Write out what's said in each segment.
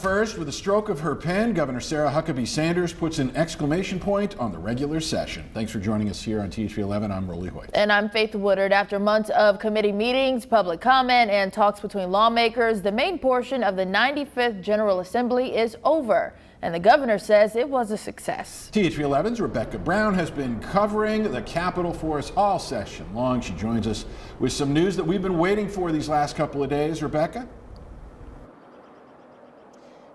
First, with a stroke of her pen, Governor Sarah Huckabee Sanders puts an exclamation point on the regular session. Thanks for joining us here on THV 11. I'm Rolly Hoyt. And I'm Faith Woodard. After months of committee meetings, public comment, and talks between lawmakers, the main portion of the 95th General Assembly is over. And the governor says it was a success. THV 11's Rebecca Brown has been covering the Capitol for us all session long. She joins us with some news that we've been waiting for these last couple of days. Rebecca?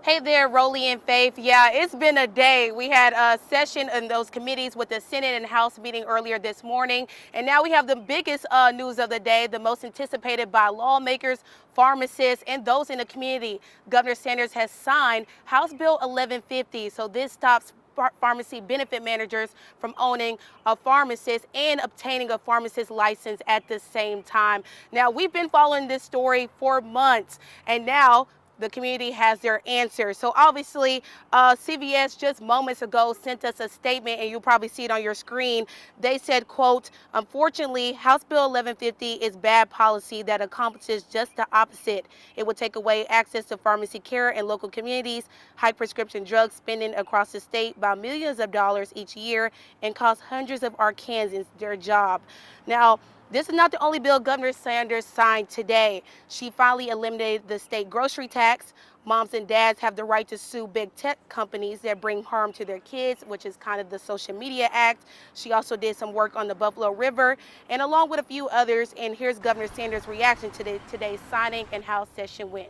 Hey there, Rolly and Faith. Yeah, it's been a day. We had a session in those committees with the Senate and House meeting earlier this morning. And now we have the biggest news of the day, the most anticipated by lawmakers, pharmacists, and those in the community. Governor Sanders has signed House Bill 1150. So this stops pharmacy benefit managers from owning a pharmacist and obtaining a pharmacist license at the same time. Now, we've been following this story for months, and now the community has their answer. So obviously, CVS just moments ago sent us a statement, and you'll probably see it on your screen. They said, quote, unfortunately, House Bill 1150 is bad policy that accomplishes just the opposite. It would take away access to pharmacy care in local communities, hike prescription drug spending across the state by millions of dollars each year, and cost hundreds of Arkansans their job. Now, this is not the only bill Governor Sanders signed today. She finally eliminated the state grocery tax. Moms and dads have the right to sue big tech companies that bring harm to their kids, which is kind of the Social Media Act. She also did some work on the Buffalo River, and along with a few others. And here's Governor Sanders' reaction to today's signing and how session went.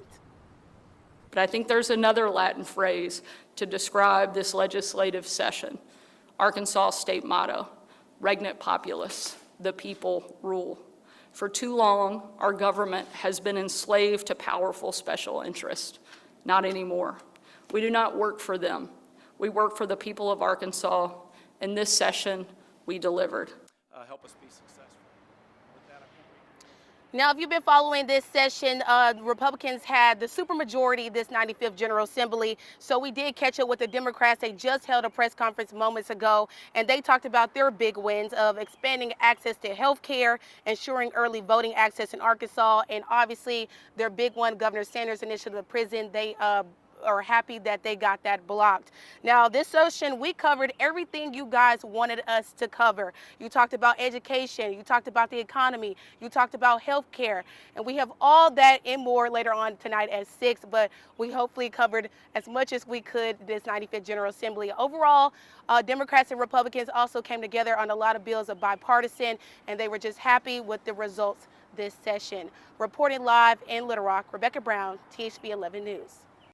But I think there's another Latin phrase to describe this legislative session. Arkansas state motto, regnat populus. The people rule. For too long, our government has been enslaved to powerful special interests. Not anymore. We do not work for them. We work for the people of Arkansas. In this session, we delivered. Help us be successful. With that, Now, if you've been following this session, Republicans had the supermajority this 95th General Assembly. So we did catch up with the Democrats. They just held a press conference moments ago, and they talked about their big wins of expanding access to health care, ensuring early voting access in Arkansas, and obviously their big one, Governor Sanders' initiative of prison. They are happy that they got that blocked. Now, this session, we covered everything you guys wanted us to cover. You talked about education, you talked about the economy, you talked about health care, and we have all that and more later on tonight at 6, but we hopefully covered as much as we could this 95th General Assembly. Overall, Democrats and Republicans also came together on a lot of bills of bipartisan, and they were just happy with the results this session. Reporting live in Little Rock, Rebecca Brown, THV 11 News.